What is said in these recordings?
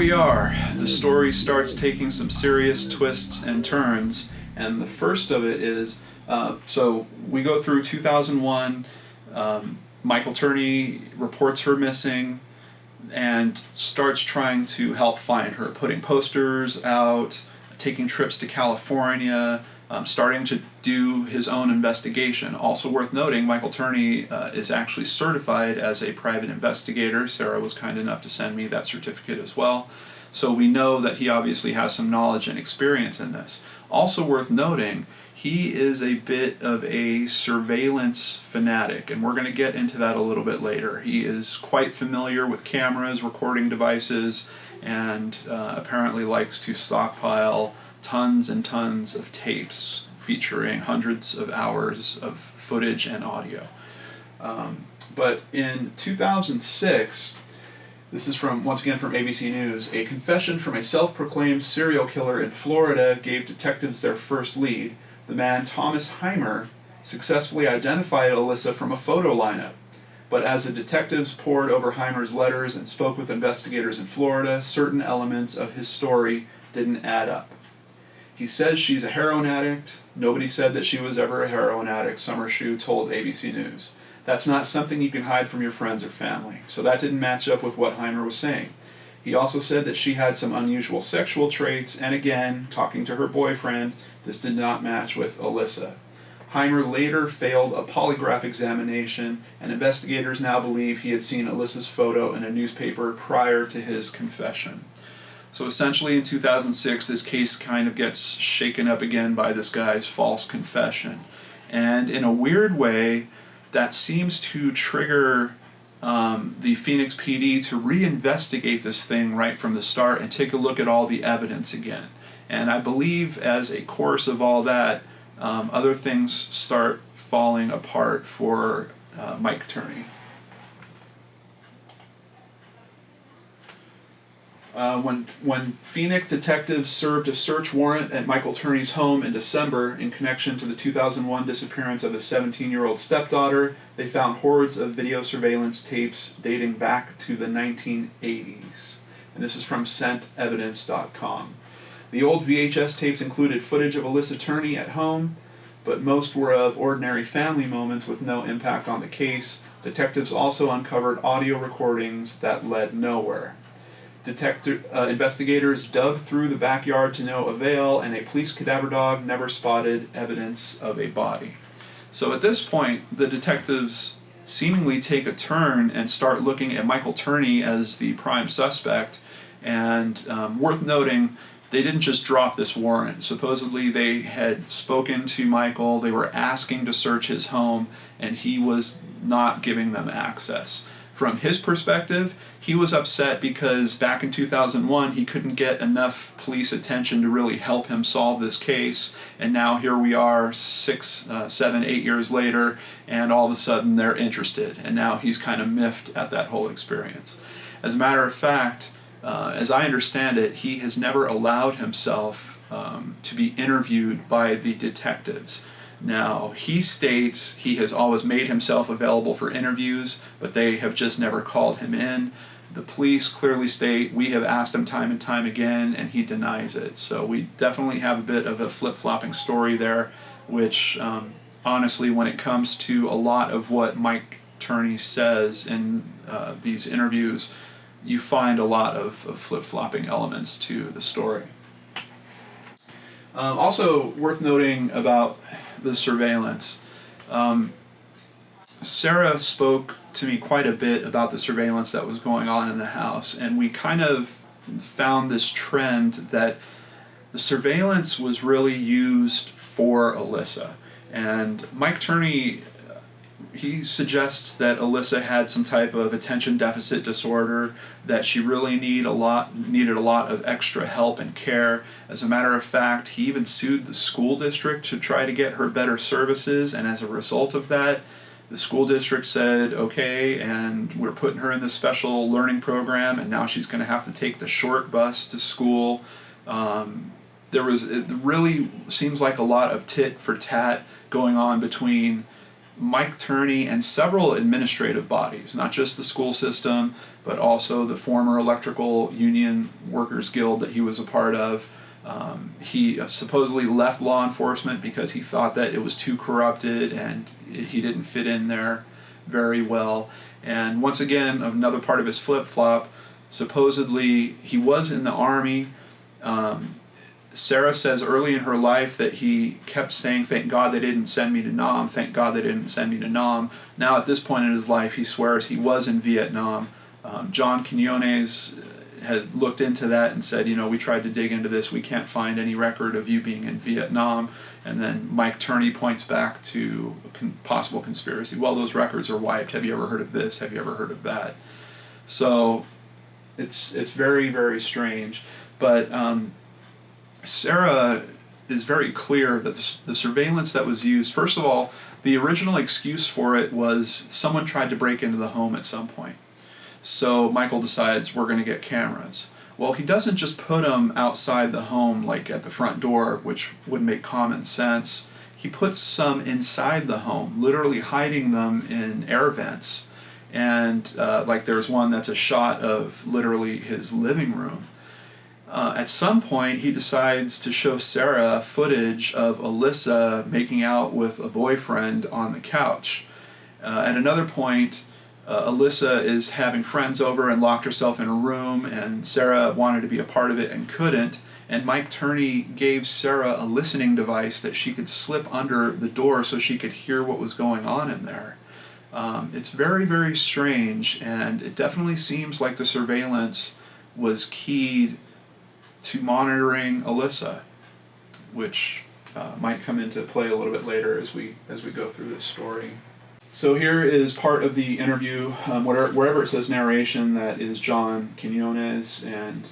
we are. The story starts taking some serious twists and turns, and the first of it is, so we go through 2001, Michael Turney reports her missing and starts trying to help find her, putting posters out, taking trips to California, starting to do his own investigation. Also worth noting, Michael Turney is actually certified as a private investigator. Sarah was kind enough to send me that certificate as well. So we know that he obviously has some knowledge and experience in this. Also worth noting, he is a bit of a surveillance fanatic, and we're going to get into that a little bit later. He is quite familiar with cameras, recording devices, and apparently likes to stockpile tons and tons of tapes featuring hundreds of hours of footage and audio. But in 2006, this is once again from ABC News, a confession from a self-proclaimed serial killer in Florida gave detectives their first lead. The man, Thomas Heimer, successfully identified Alissa from a photo lineup. But as the detectives pored over Heimer's letters and spoke with investigators in Florida, certain elements of his story didn't add up. He says she's a heroin addict. Nobody said that she was ever a heroin addict, Somershoe told ABC News. That's not something you can hide from your friends or family. So that didn't match up with what Heimer was saying. He also said that she had some unusual sexual traits, and again, talking to her boyfriend, this did not match with Alissa. Heimer later failed a polygraph examination, and investigators now believe he had seen Alissa's photo in a newspaper prior to his confession. So essentially in 2006, this case kind of gets shaken up again by this guy's false confession. And in a weird way, that seems to trigger the Phoenix PD to reinvestigate this thing right from the start and take a look at all the evidence again. And I believe as a course of all that, other things start falling apart for Mike Turney. When Phoenix detectives served a search warrant at Michael Turney's home in December in connection to the 2001 disappearance of his 17-year-old stepdaughter, they found hordes of video surveillance tapes dating back to the 1980s. And this is from ScentEvidence.com. The old VHS tapes included footage of Alissa Turney at home, but most were of ordinary family moments with no impact on the case. Detectives also uncovered audio recordings that led nowhere. Investigators dug through the backyard to no avail, and a police cadaver dog never spotted evidence of a body. So at this point, the detectives seemingly take a turn and start looking at Michael Turney as the prime suspect, and worth noting, they didn't just drop this warrant. Supposedly they had spoken to Michael, they were asking to search his home, and he was not giving them access. From his perspective, he was upset because back in 2001 he couldn't get enough police attention to really help him solve this case, and now here we are 6, 7, 8 years later, and all of a sudden they're interested, and now he's kind of miffed at that whole experience. As a matter of fact, as I understand it, he has never allowed himself to be interviewed by the detectives. Now, he states he has always made himself available for interviews, but they have just never called him in. The police clearly state we have asked him time and time again, and he denies it. So we definitely have a bit of a flip-flopping story there, which honestly, when it comes to a lot of what Mike Turney says in these interviews, you find a lot of flip-flopping elements to the story. Also worth noting about the surveillance. Sarah spoke to me quite a bit about the surveillance that was going on in the house, and we kind of found this trend that the surveillance was really used for Alissa. And Mike Turney, he suggests that Alissa had some type of attention deficit disorder, that she really needed a lot of extra help and care. As a matter of fact, he even sued the school district to try to get her better services, and as a result of that, the school district said, okay, and we're putting her in this special learning program, and now she's going to have to take the short bus to school. It really seems like a lot of tit for tat going on between Mike Turney and several administrative bodies, not just the school system, but also the former electrical union workers guild that he was a part of. He supposedly left law enforcement because he thought that it was too corrupted and he didn't fit in there very well. And once again, another part of his flip-flop, supposedly he was in the Army. Sarah says early in her life that he kept saying, "Thank God they didn't send me to Nam, thank God they didn't send me to Nam." Now at this point in his life he swears he was in Vietnam. John Quinones had looked into that and said, we tried to dig into this, we can't find any record of you being in Vietnam. And then Mike Turney points back to a possible conspiracy. Well, those records are wiped. Have you ever heard of this? Have you ever heard of that? So it's very, very strange. But Sarah is very clear that the surveillance that was used, first of all, the original excuse for it was someone tried to break into the home at some point. So Michael decides we're going to get cameras. Well, he doesn't just put them outside the home, like at the front door, which would make common sense. He puts some inside the home, literally hiding them in air vents. And like there's one that's a shot of literally his living room. At some point, he decides to show Sarah footage of Alissa making out with a boyfriend on the couch. At another point, Alissa is having friends over and locked herself in a room, and Sarah wanted to be a part of it and couldn't. And Mike Turney gave Sarah a listening device that she could slip under the door so she could hear what was going on in there. It's very, very strange, and it definitely seems like the surveillance was keyed to monitoring Alissa, which might come into play a little bit later as we go through this story. So here is part of the interview, wherever it says narration, that is John Quinones, and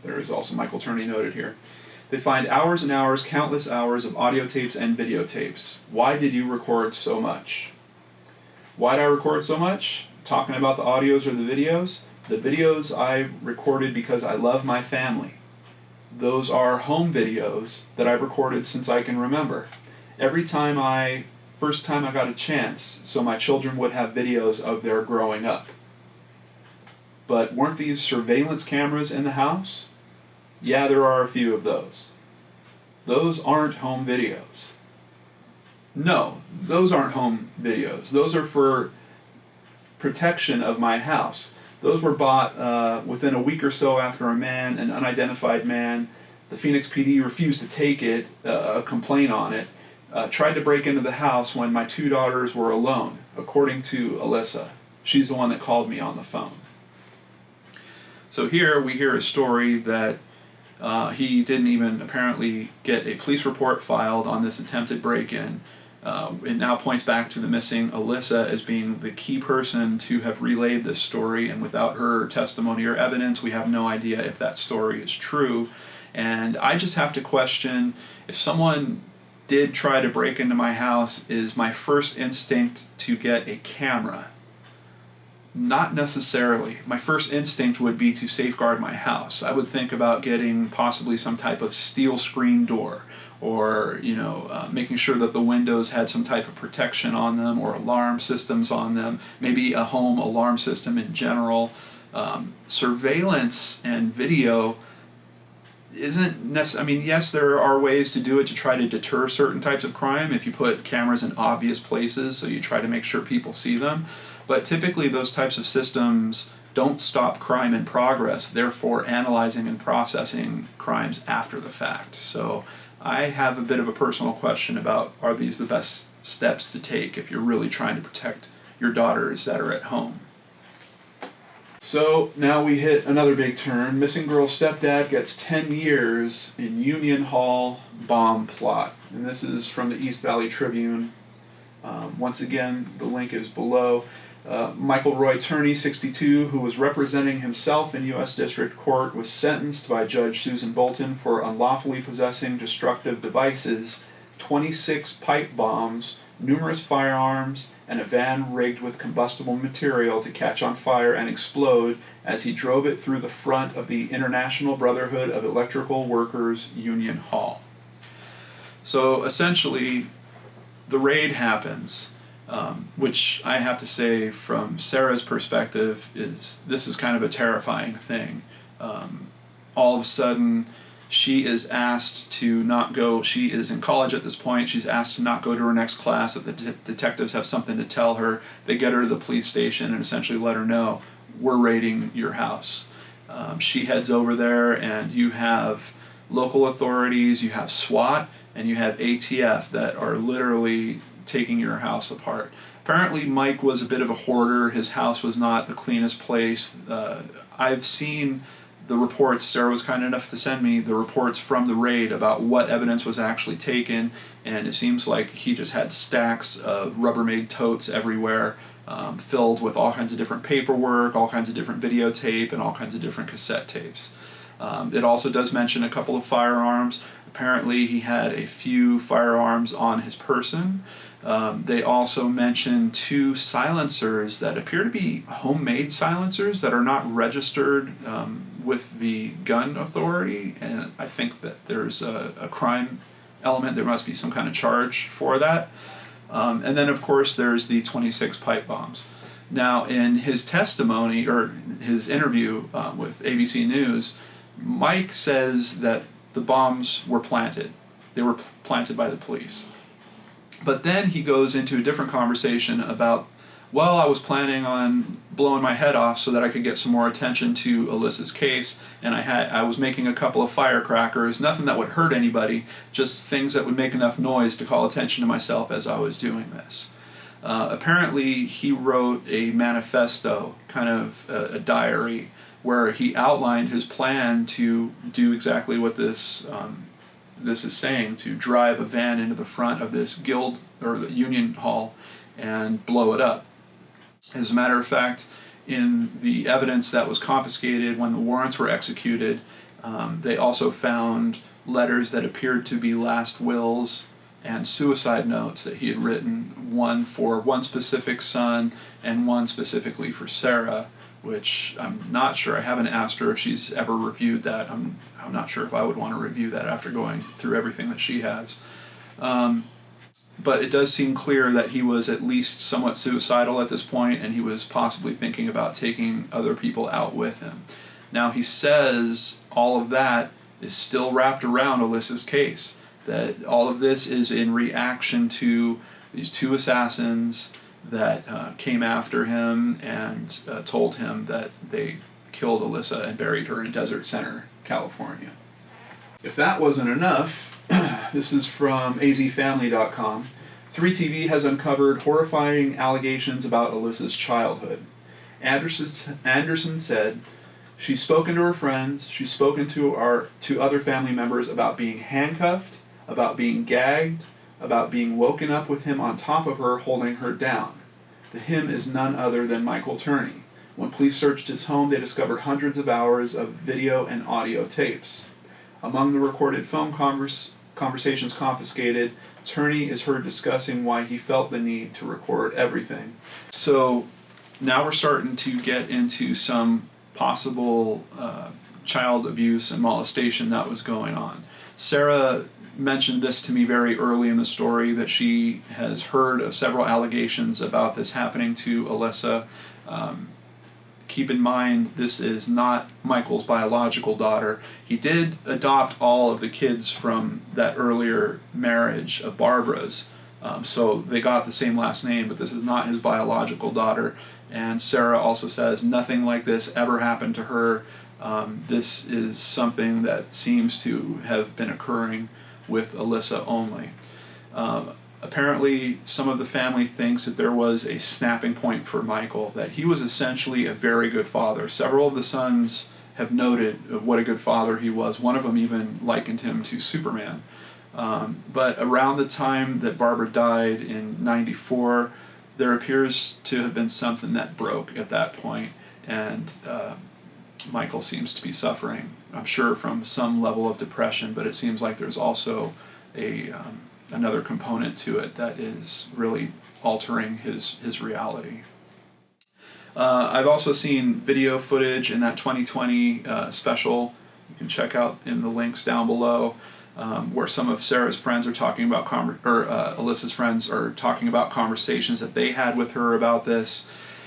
there is also Michael Turney noted here. They find hours and hours, countless hours of audio tapes and videotapes. Why did you record so much? Why did I record so much? Talking about the audios or the videos? The videos I recorded because I love my family. Those are home videos that I've recorded since I can remember. First time I got a chance, so my children would have videos of their growing up. But weren't these surveillance cameras in the house? Yeah, there are a few of those. Those aren't home videos. No, those aren't home videos. Those are for protection of my house. Those were bought within a week or so after an unidentified man, the Phoenix PD refused to take it, a complaint on it, tried to break into the house when my two daughters were alone, according to Alissa. She's the one that called me on the phone. So here we hear a story that he didn't even apparently get a police report filed on this attempted break-in. It now points back to the missing Alissa as being the key person to have relayed this story, and without her testimony or evidence, we have no idea if that story is true. And I just have to question, if someone did try to break into my house, is my first instinct to get a camera? Not necessarily. My first instinct would be to safeguard my house. I would think about getting possibly some type of steel screen door, or making sure that the windows had some type of protection on them, or alarm systems on them, maybe a home alarm system in general. Surveillance and video isn't necessarily, yes, there are ways to do it to try to deter certain types of crime if you put cameras in obvious places, so you try to make sure people see them. But typically those types of systems don't stop crime in progress, therefore analyzing and processing crimes after the fact. So I have a bit of a personal question about, are these the best steps to take if you're really trying to protect your daughters that are at home? So now we hit another big turn. Missing girl stepdad gets 10 years in Union Hall bomb plot. And this is from the East Valley Tribune. Once again, the link is below. Michael Roy Turney, 62, who was representing himself in U.S. District Court, was sentenced by Judge Susan Bolton for unlawfully possessing destructive devices, 26 pipe bombs, numerous firearms, and a van rigged with combustible material to catch on fire and explode as he drove it through the front of the International Brotherhood of Electrical Workers Union Hall. So essentially, the raid happens. which I have to say, from Sarah's perspective, this is kind of a terrifying thing. All of a sudden, she is asked to not go. She is in college at this point. She's asked to not go to her next class. If the detectives have something to tell her, they get her to the police station and essentially let her know, we're raiding your house. She heads over there, and you have local authorities, you have SWAT, and you have ATF that are literally taking your house apart. Apparently Mike was a bit of a hoarder. His house was not the cleanest place. I've seen the reports, Sarah was kind enough to send me the reports from the raid about what evidence was actually taken, and it seems like he just had stacks of Rubbermaid totes everywhere, filled with all kinds of different paperwork, all kinds of different videotape, and all kinds of different cassette tapes. It also does mention a couple of firearms. Apparently he had a few firearms on his person. They also mention 2 silencers that appear to be homemade silencers that are not registered with the gun authority, and I think that there's a crime element. There must be some kind of charge for that. And then of course there's the 26 pipe bombs. Now in his testimony, or his interview with ABC News, Mike says that the bombs were planted. They were planted by the police. But then he goes into a different conversation about, well, I was planning on blowing my head off so that I could get some more attention to Alissa's case, and I was making a couple of firecrackers, nothing that would hurt anybody, just things that would make enough noise to call attention to myself as I was doing this. Apparently he wrote a manifesto, kind of a diary, where he outlined his plan to do exactly what this is saying, to drive a van into the front of this guild or the union hall and blow it up. As a matter of fact, in the evidence that was confiscated when the warrants were executed, they also found letters that appeared to be last wills and suicide notes that he had written, one for one specific son and one specifically for Sarah, which I'm not sure. I haven't asked her if she's ever reviewed that. I'm not sure if I would want to review that after going through everything that she has. But it does seem clear that he was at least somewhat suicidal at this point, and he was possibly thinking about taking other people out with him. Now he says all of that is still wrapped around Alissa's case, that all of this is in reaction to these 2 assassins that came after him and told him that they killed Alissa and buried her in Desert Center, California. If that wasn't enough, this is from azfamily.com. 3TV has uncovered horrifying allegations about Alissa's childhood. Andersen said, she's spoken to her friends, she's spoken to other family members about being handcuffed, about being gagged, about being woken up with him on top of her, holding her down. The him is none other than Michael Turney. When police searched his home, they discovered hundreds of hours of video and audio tapes. Among the recorded phone conversations confiscated, Turney is heard discussing why he felt the need to record everything. So now we're starting to get into some possible child abuse and molestation that was going on. Sarah mentioned this to me very early in the story, that she has heard of several allegations about this happening to Alissa. Keep in mind, this is not Michael's biological daughter. He did adopt all of the kids from that earlier marriage of Barbara's, so they got the same last name, but this is not his biological daughter. And Sarah also says nothing like this ever happened to her. This is something that seems to have been occurring with Alissa only. Apparently, some of the family thinks that there was a snapping point for Michael, that he was essentially a very good father. Several of the sons have noted what a good father he was. One of them even likened him to Superman. But around the time that Barbara died in '94, there appears to have been something that broke at that point, and Michael seems to be suffering, I'm sure, from some level of depression, but it seems like there's also another component to it that is really altering his reality. I've also seen video footage in that 2020 special. You can check out in the links down below. where some of Sarah's friends are talking about, Alyssa's friends are talking about conversations that they had with her about this.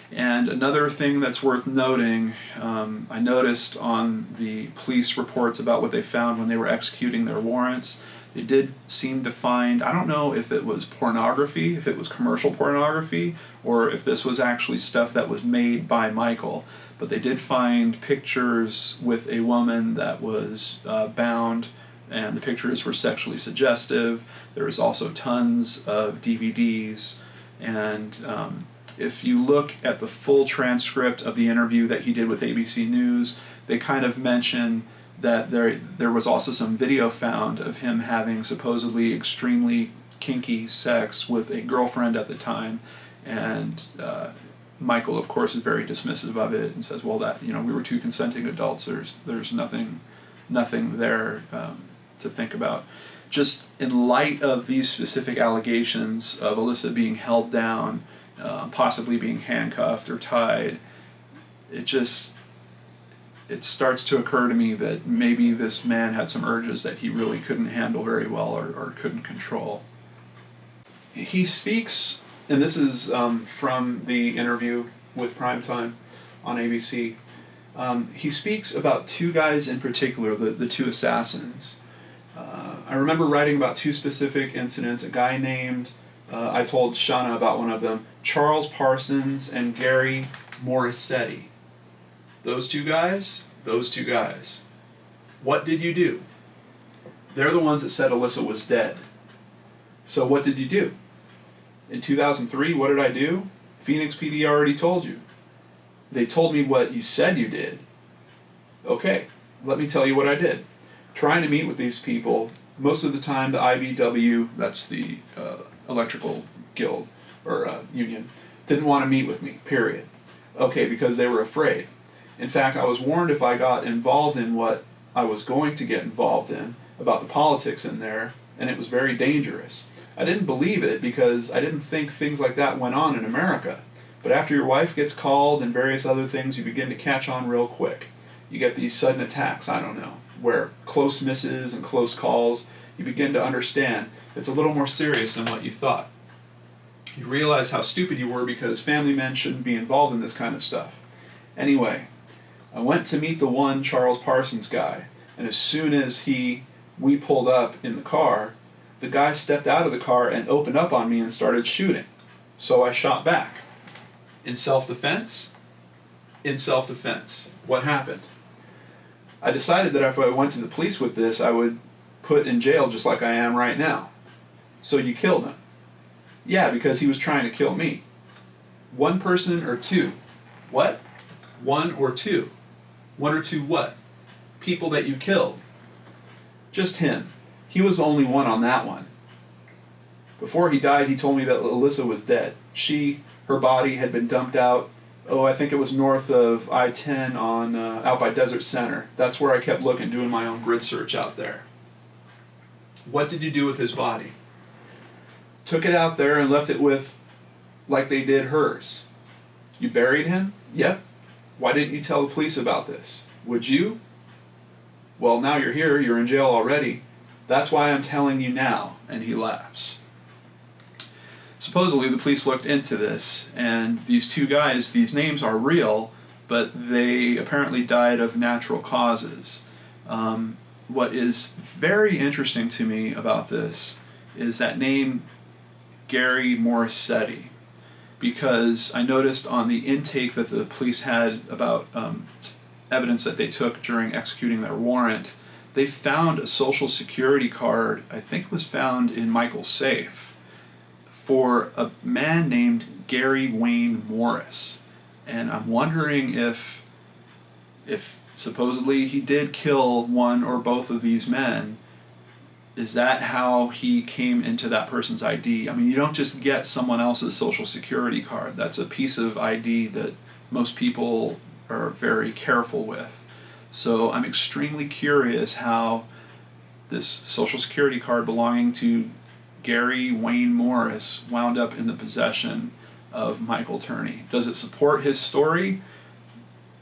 And another thing that's worth noting, I noticed on the police reports about what they found when they were executing their warrants, they did seem to find, I don't know if it was pornography, if it was commercial pornography, or if this was actually stuff that was made by Michael, but they did find pictures with a woman that was bound, and the pictures were sexually suggestive. There was also tons of DVDs, and if you look at the full transcript of the interview that he did with ABC News, they kind of mention that there was also some video found of him having supposedly extremely kinky sex with a girlfriend at the time, and Michael, of course, is very dismissive of it and says, well, that, we were two consenting adults, there's nothing there to think about. Just in light of these specific allegations of Alissa being held down, possibly being handcuffed or tied, it starts to occur to me that maybe this man had some urges that he really couldn't handle very well or couldn't control. He speaks, and this is from the interview with Primetime on ABC, he speaks about two guys in particular, the two assassins. I remember writing about two specific incidents, a guy named, I told Shauna about one of them, Charles Parsons and Gary Morissetti. Those two guys. What did you do? They're the ones that said Alissa was dead. So what did you do? In 2003, what did I do? Phoenix PD already told you. They told me what you said you did. Okay, let me tell you what I did. Trying to meet with these people, most of the time the IBW, that's the electrical guild or union, didn't want to meet with me, period. Okay, because they were afraid. In fact, I was warned if I got involved in what I was going to get involved in, about the politics in there, and it was very dangerous. I didn't believe it because I didn't think things like that went on in America. But after your wife gets called and various other things, you begin to catch on real quick. You get these sudden attacks, where close misses and close calls, you begin to understand it's a little more serious than what you thought. You realize how stupid you were because family men shouldn't be involved in this kind of stuff. Anyway, I went to meet the one Charles Parsons guy, and as soon as we pulled up in the car, the guy stepped out of the car and opened up on me and started shooting. So I shot back. In self-defense? In self-defense. What happened? I decided that if I went to the police with this, I would put in jail just like I am right now. So you killed him. Yeah, because he was trying to kill me. One person or two? What? One or two? One or two what? People that you killed. Just him. He was the only one on that one. Before he died, he told me that Alissa was dead. Her body had been dumped out, I think it was north of I-10 out by Desert Center. That's where I kept looking, doing my own grid search out there. What did you do with his body? Took it out there and left it like they did hers. You buried him? Yep. Why didn't you tell the police about this? Would you? Well, now you're here, you're in jail already. That's why I'm telling you now. And he laughs. Supposedly the police looked into this, and these two guys, these names are real, but they apparently died of natural causes. What is very interesting to me about this is that name Gary Morissetti, because I noticed on the intake that the police had about evidence that they took during executing their warrant, they found a social security card, I think it was found in Michael's safe, for a man named Gary Wayne Morris. And I'm wondering if supposedly he did kill one or both of these men, is that how he came into that person's ID? I mean, you don't just get someone else's social security card. That's a piece of ID that most people are very careful with. So I'm extremely curious how this social security card belonging to Gary Wayne Morris wound up in the possession of Michael Turney. Does it support his story?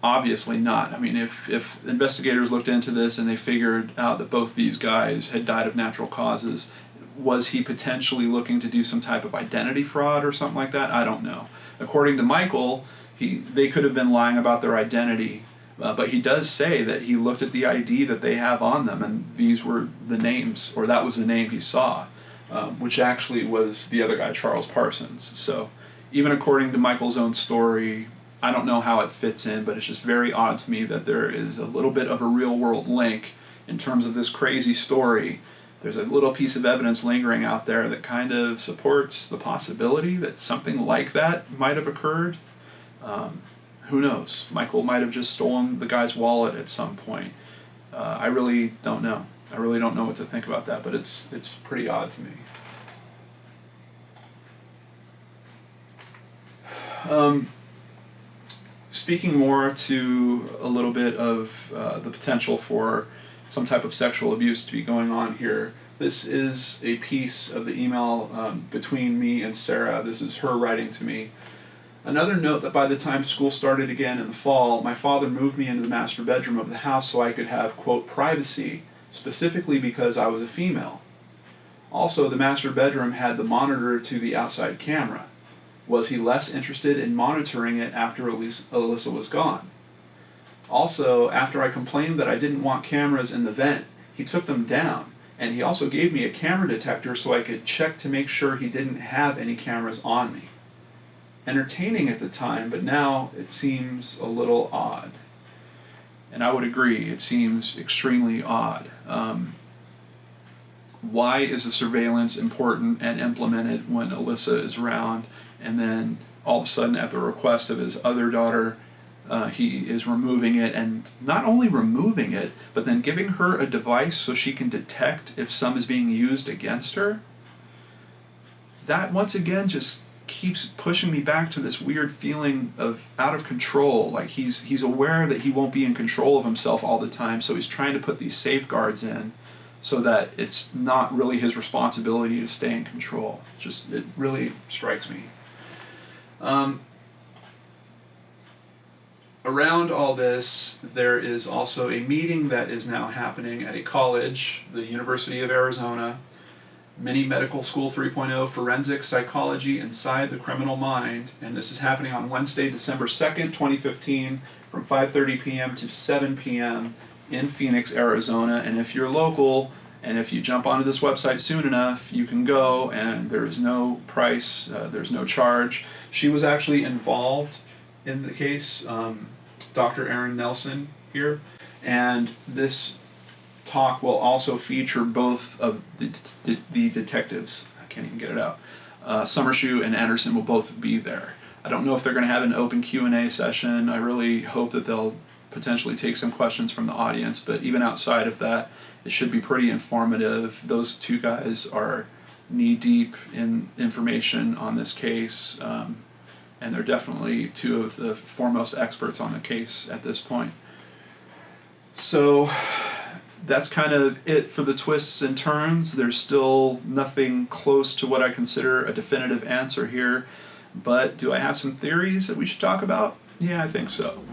Obviously not. I mean, if investigators looked into this and they figured out that both these guys had died of natural causes, was he potentially looking to do some type of identity fraud or something like that? I don't know. According to Michael, they could have been lying about their identity, but he does say that he looked at the ID that they have on them, and these were the names, or that was the name he saw, which actually was the other guy, Charles Parsons. So even according to Michael's own story, I don't know how it fits in, but it's just very odd to me that there is a little bit of a real-world link in terms of this crazy story. There's a little piece of evidence lingering out there that kind of supports the possibility that something like that might have occurred. Who knows? Michael might have just stolen the guy's wallet at some point. I really don't know. I really don't know what to think about that, but it's pretty odd to me. Speaking more to a little bit of the potential for some type of sexual abuse to be going on here, this is a piece of the email between me and Sarah. This is her writing to me. Another note that by the time school started again in the fall, my father moved me into the master bedroom of the house so I could have, quote, privacy, specifically because I was a female. Also, the master bedroom had the monitor to the outside camera. Was he less interested in monitoring it after Alissa was gone? Also, after I complained that I didn't want cameras in the vent, he took them down, and he also gave me a camera detector so I could check to make sure he didn't have any cameras on me. Entertaining at the time, but now it seems a little odd. And I would agree, it seems extremely odd. Why is the surveillance important and implemented when Alissa is around, and then all of a sudden at the request of his other daughter, he is removing it, and not only removing it, but then giving her a device so she can detect if some is being used against her? That once again just keeps pushing me back to this weird feeling of out of control. Like he's aware that he won't be in control of himself all the time, so he's trying to put these safeguards in so that it's not really his responsibility to stay in control. It really strikes me. Around all this, there is also a meeting that is now happening at a college, the University of Arizona, Mini Medical School 3.0, Forensic Psychology Inside the Criminal Mind, and this is happening on Wednesday, December 2nd, 2015, from 5:30 p.m. to 7 p.m. in Phoenix, Arizona. And if you're local, and if you jump onto this website soon enough, you can go, and there is no price, there's no charge. She was actually involved in the case, Dr. Erin Nelson here, and this talk will also feature both of the detectives. I can't even get it out. Somershoe and Andersen will both be there. I don't know if they're going to have an open Q&A session. I really hope that they'll potentially take some questions from the audience, but even outside of that, it should be pretty informative. Those two guys are knee-deep in information on this case, and they're definitely two of the foremost experts on the case at this point. So that's kind of it for the twists and turns. There's still nothing close to what I consider a definitive answer here, but do I have some theories that we should talk about? Yeah, I think so.